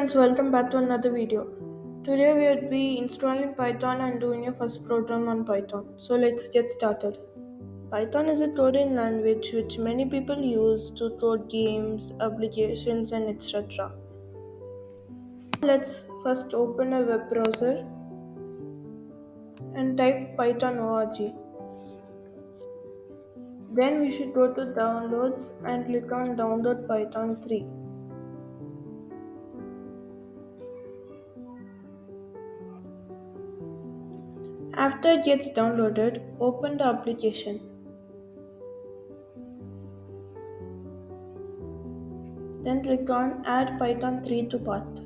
friends, welcome back to another video. Today we will be installing Python and doing your first program on Python. So let's get started. Python is a coding language which many people use to code games, applications and etc. Let's first open a web browser and type Python org. Then we should go to downloads and click on download Python 3. After it gets downloaded, open the application. Then click on add Python 3 to path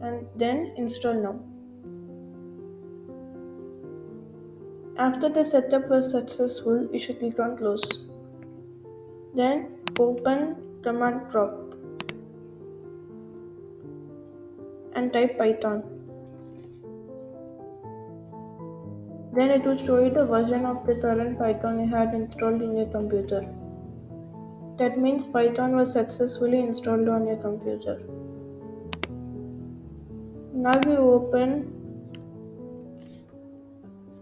and then install now. After the setup was successful, you should click on close. Then open command prompt and type Python. Then it will show you the version of the current Python you had installed in your computer. That means Python was successfully installed on your computer. Now we open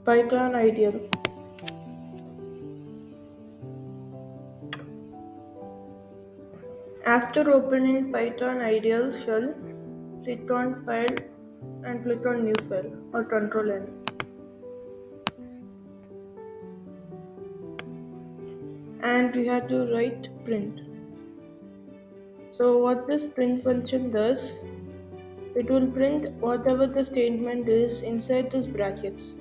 Python IDL. After opening Python IDL shell, click on File and click on New File or Control N. And we have to write print. So what this print function does, it will print whatever the statement is inside these brackets.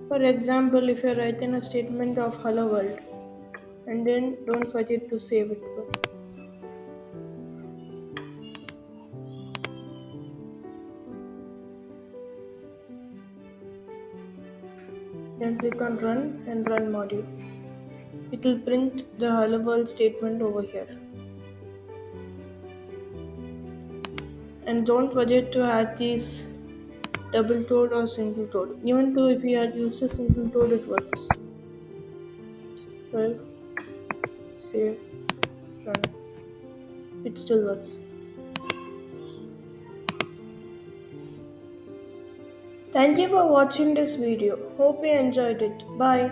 For example, if you are writing a statement of hello world and then don't forget to save it. Then click on run and run module. It will print the hello world statement over here. And don't forget to add these double quote or single quote. Even though if you had used a single quote, it works. Well, save, run. It still works. Thank you for watching this video. Hope you enjoyed it. Bye.